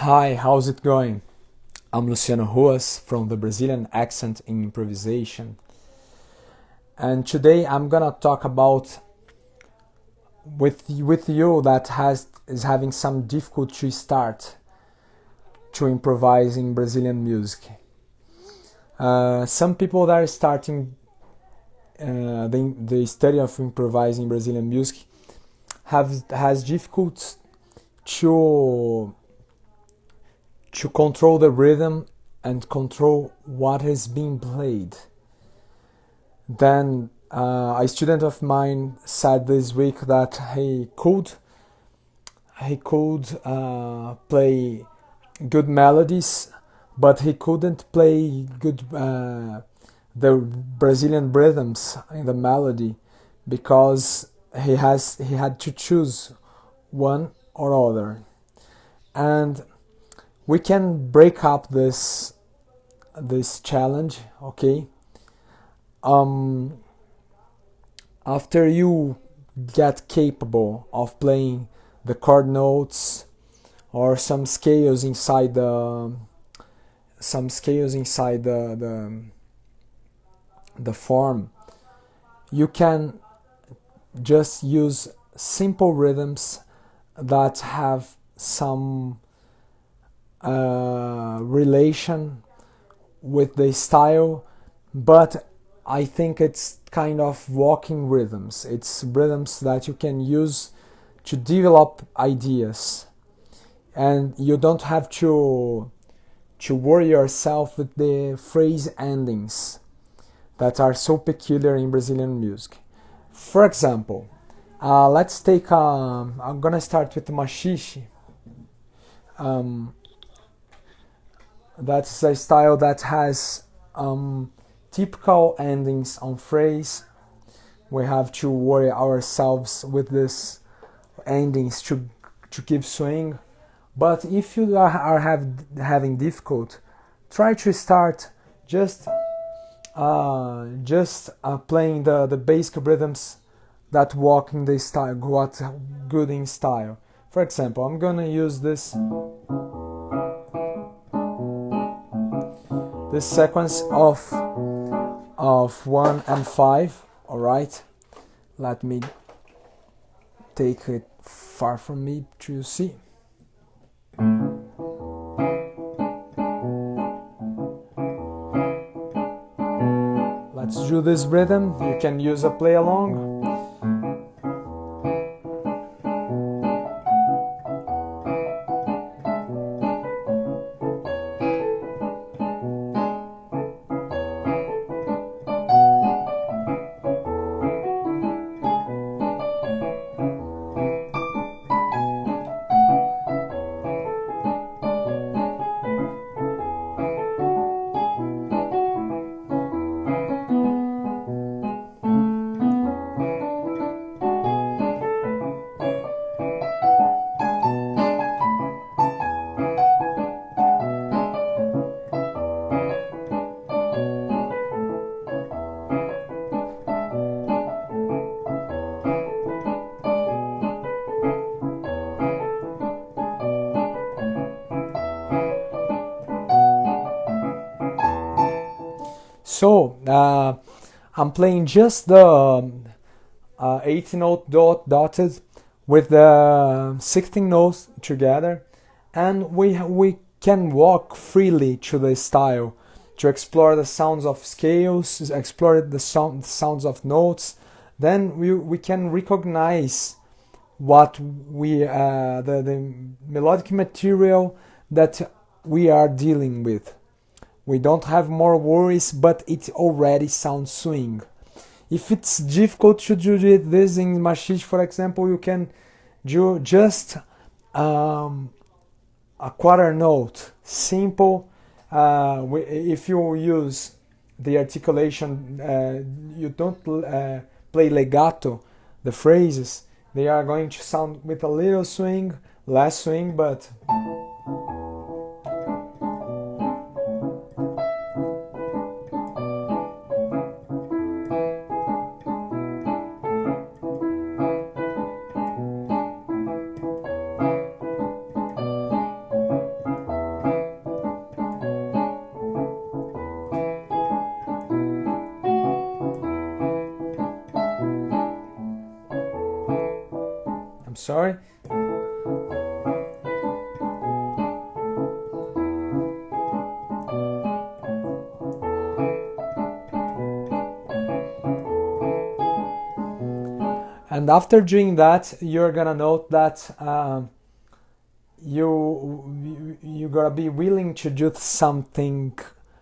Hi, how's it going? I'm Luciano Ruas from the Brazilian Accent in Improvisation. And today I'm gonna talk about with you that is having some difficulty to start to improvise in Brazilian music. Some people that are starting the study of improvising Brazilian music has difficult to control the rhythm and control what is being played. Then a student of mine said this week that he could play good melodies, but he couldn't play good the Brazilian rhythms in the melody because he had to choose one or other. And we can break up this challenge, okay? After you get capable of playing the chord notes or some scales inside the form, you can just use simple rhythms that have some relation with the style, but I think it's kind of walking rhythms. It's rhythms that you can use to develop ideas, and you don't have to worry yourself with the phrase endings that are so peculiar in Brazilian music. For example, let's take I'm gonna start with machixe. That's a style that has typical endings on phrase. We have to worry ourselves with these endings to give swing. But if you are having difficult, try to start just playing the basic rhythms that walk in the style, what good in style. For example, I'm gonna use this sequence of 1 and 5. All right, let me take it far from me to see. Let's do this rhythm. You can use a play along. So I'm playing just the 18 note dotted with the 16 notes together, and we can walk freely to the style to explore the sounds of scales, explore the sounds of notes. Then we can recognize what the melodic material that we are dealing with. We don't have more worries, but it already sounds swing. If it's difficult to do this in machixe, for example, you can do just a quarter note, simple. If you use the articulation, you don't play legato, the phrases, they are going to sound with a little swing, less swing, but sorry. And after doing that, you're gonna note that you gotta be willing to do something,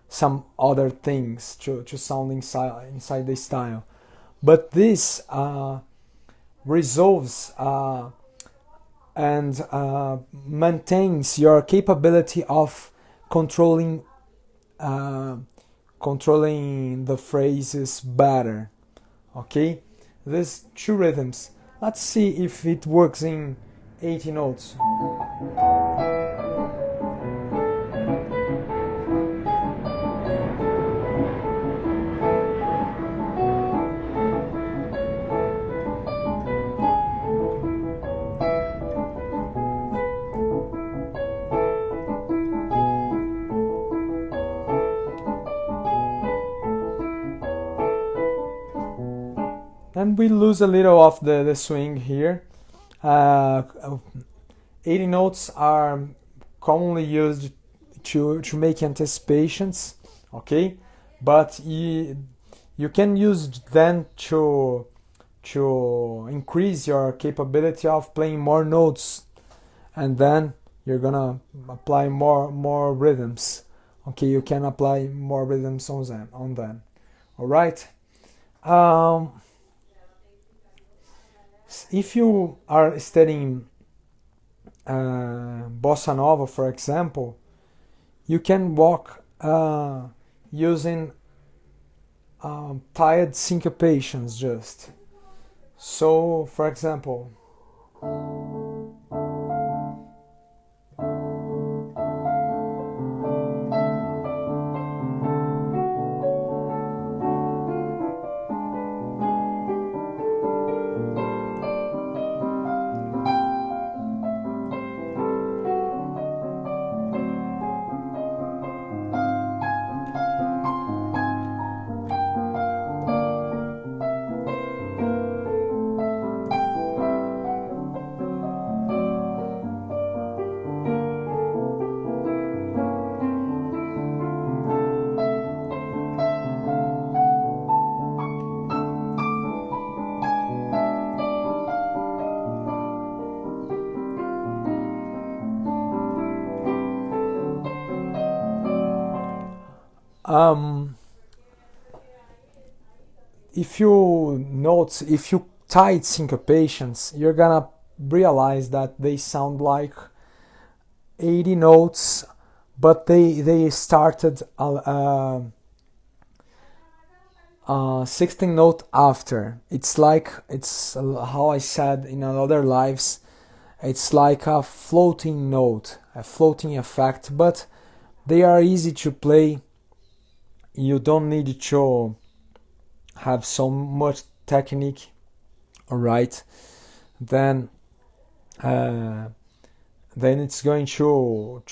some other things to sound inside the style. But this resolves and maintains your capability of controlling controlling the phrases better. Okay, these two rhythms. Let's see if it works in 80 notes. And we lose a little of the swing here. 80 notes are commonly used to make anticipations, okay? But you can use them to increase your capability of playing more notes, and then you're gonna apply more rhythms. Okay, you can apply more rhythms on them. All right. If you are studying bossa nova, for example, you can walk using tied syncopations just. So, for example, if you tied syncopations, you're gonna realize that they sound like 80 notes, but they started 16 note after. It's how I said in other lives, it's like a floating note, a floating effect, but they are easy to play. You don't need to have so much technique. All right, then it's going to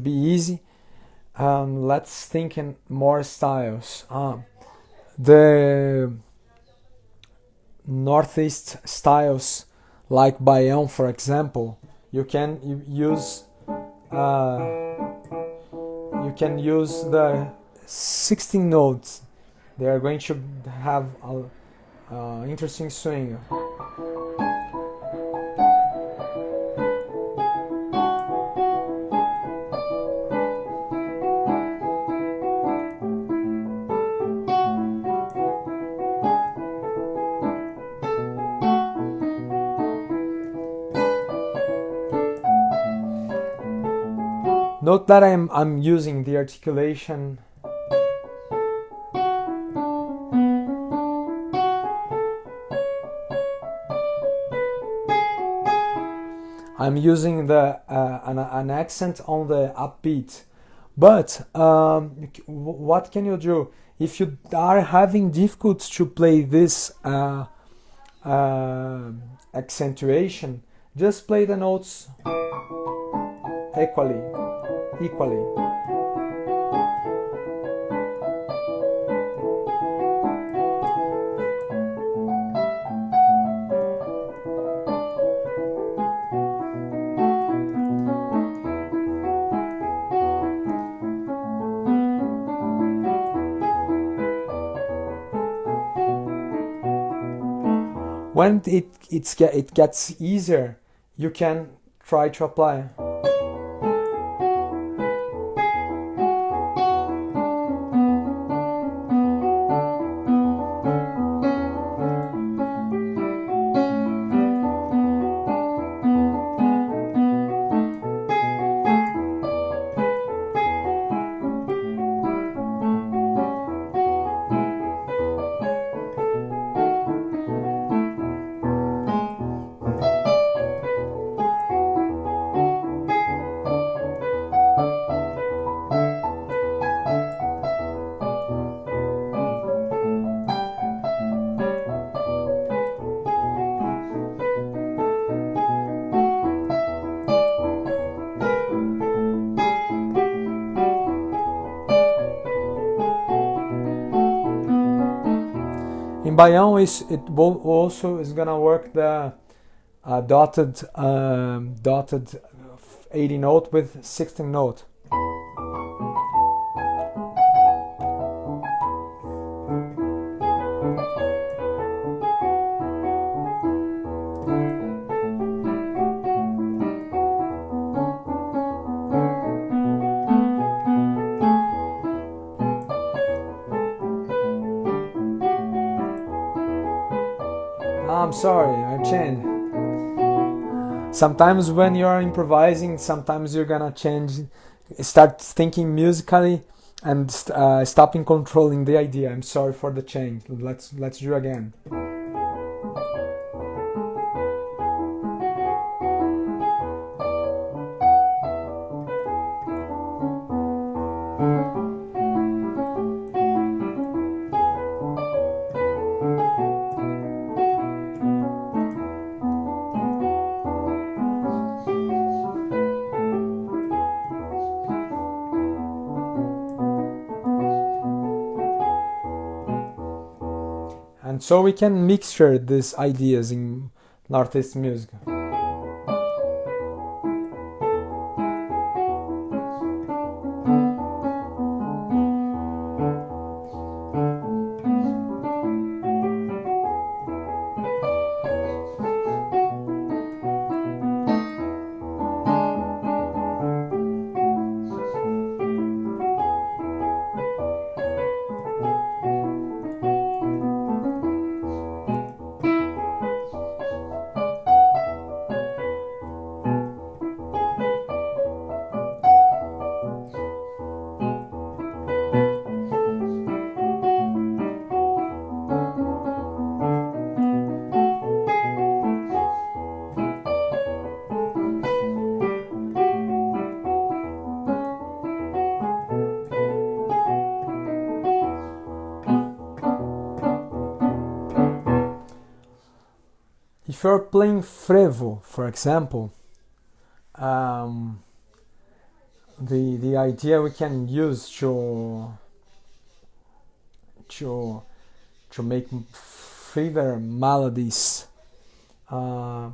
be easy. Let's think in more styles. The northeast styles, like Baião, for example, you can use the 16 notes. They are going to have a interesting swing. Note that I'm using the articulation. I'm using an accent on the upbeat, but what can you do if you are having difficulty to play this accentuation? Just play the notes equally. When it gets easier, you can try to apply. In Baião, it also is gonna work the dotted 80 note with 16 note. I'm sorry, I changed. Sometimes when you're improvising, sometimes you're gonna start thinking musically and stopping controlling the idea. I'm sorry for the change. Let's do again. And so we can mixture these ideas in Northeast music. If you're playing frevo, for example, the idea we can use to make freer melodies, I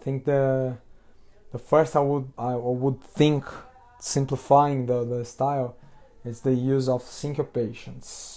think the first I would think, simplifying the style, is the use of syncopations.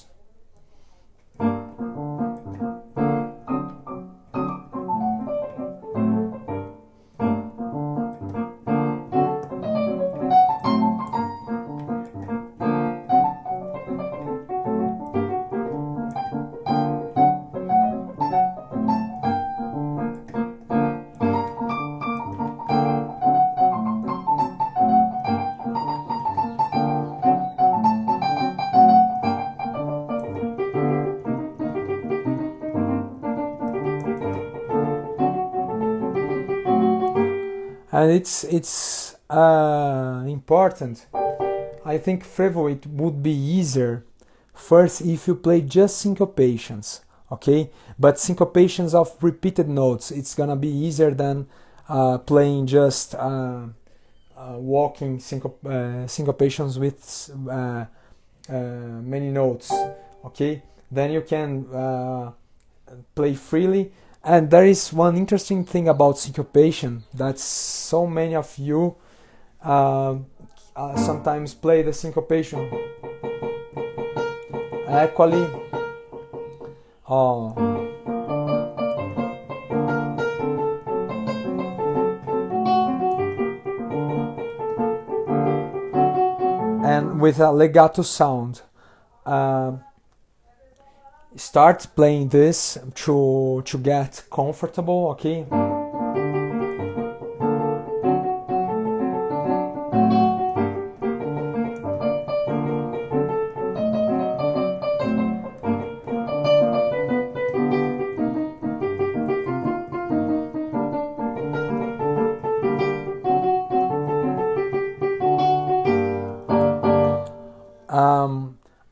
And it's important. I think frevo, it would be easier first if you play just syncopations, okay? But syncopations of repeated notes, it's gonna be easier than playing just walking syncopations with many notes, okay? Then you can play freely. And there is one interesting thing about syncopation, that so many of you sometimes play the syncopation equally, and with a legato sound. Start playing this to get comfortable, okay?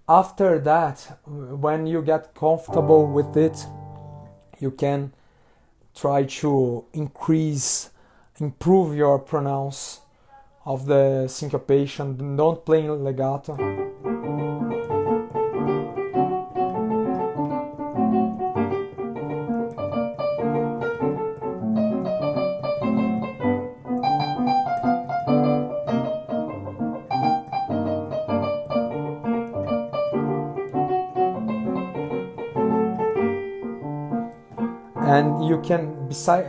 After that, when you get comfortable with it, you can try to improve your pronounce of the syncopation. Don't play legato. And you can, besides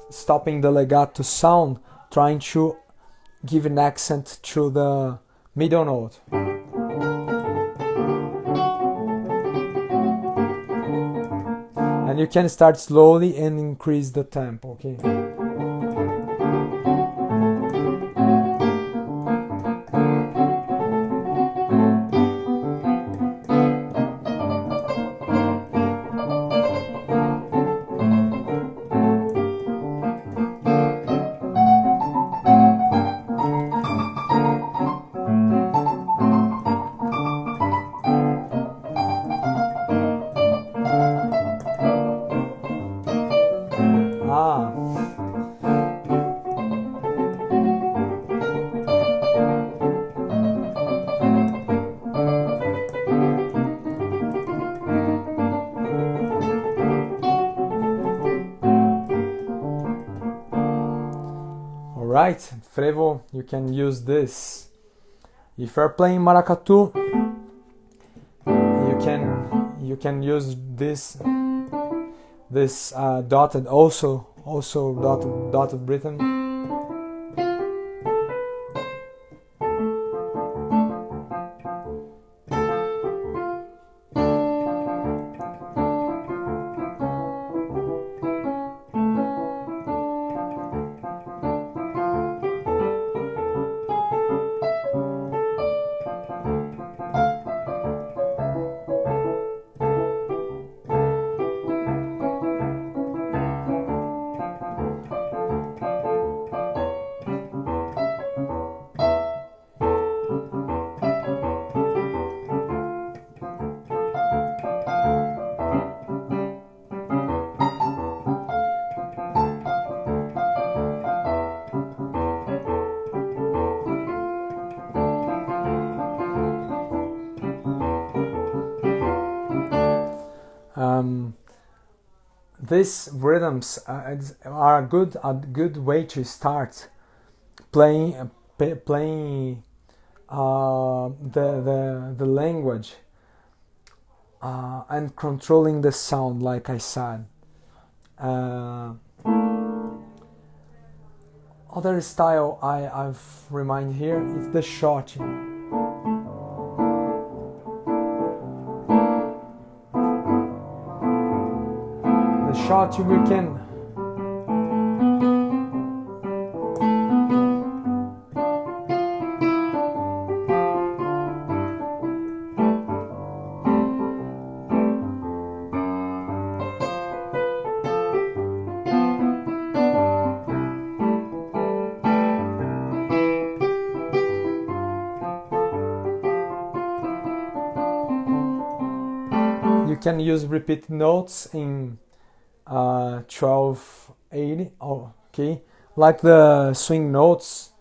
stopping the legato sound, trying to give an accent to the middle note. And you can start slowly and increase the tempo, okay? Right, frevo, you can use this. If you're playing maracatu, you can use this dotted dotted rhythm. These rhythms are a good way to start playing the language and controlling the sound, like I said. Other style I've remind here is the shot. Shot we can use repeat notes in 1280, okay, like the swing notes.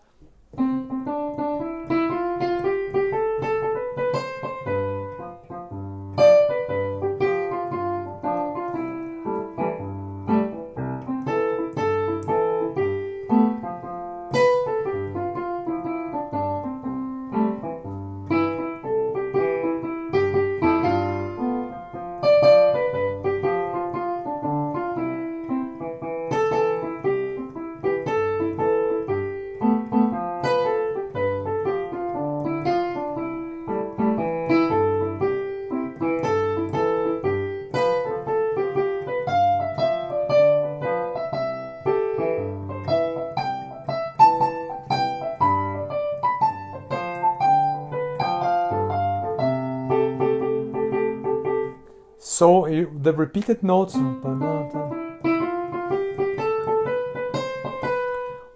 So the repeated notes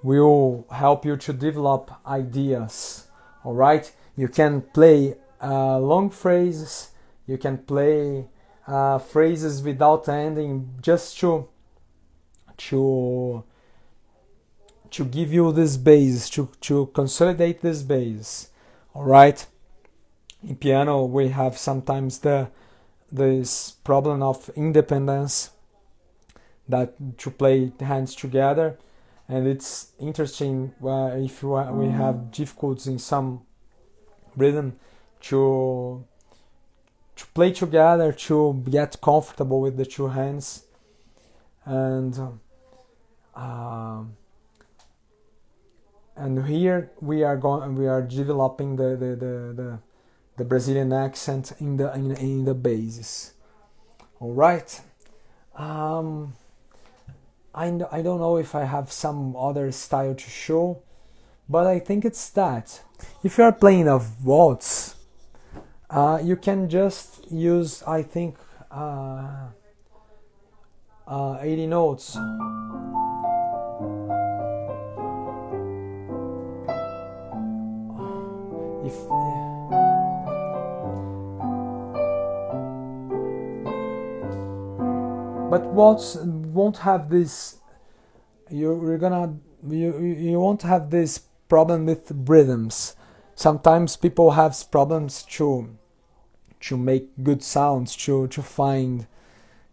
will help you to develop ideas. All right, you can play long phrases, you can play phrases without ending, just to give you this base, to consolidate this base. All right, in piano we have sometimes this problem of independence, that to play hands together, and it's interesting if we have difficulties in some rhythm to play together, to get comfortable with the two hands. And here we are developing the Brazilian accent in the bases. All right. I don't know if I have some other style to show, but I think it's that. If you are playing a waltz, you can just use, I think, 80 notes. But waltz won't have this. You won't have this problem with rhythms. Sometimes people have problems to make good sounds, to find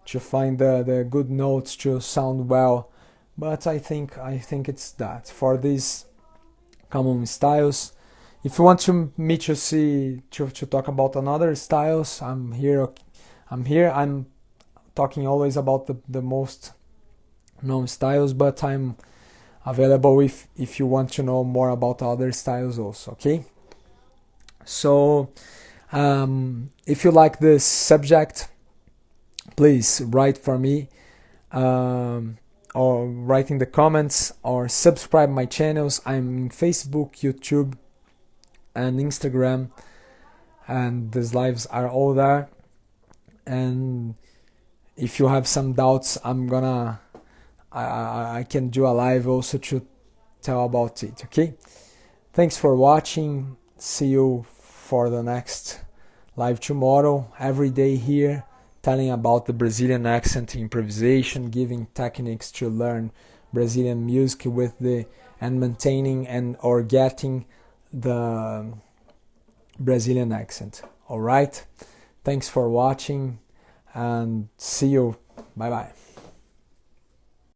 the good notes to sound well. But I think it's that for these common styles. If you want me to talk about another styles, I'm here. I'm talking always about the most known styles, but I'm available if you want to know more about other styles also. Okay, so if you like this subject, please write for me, or write in the comments, or subscribe my channels. I'm in Facebook, YouTube, and Instagram, and these lives are all there. And if you have some doubts, I can do a live also to tell about it. Okay, thanks for watching. See you for the next live tomorrow. Every day here, telling about the Brazilian accent, improvisation, giving techniques to learn Brazilian music and maintaining or getting the Brazilian accent. All right, thanks for watching, and see you. Bye bye.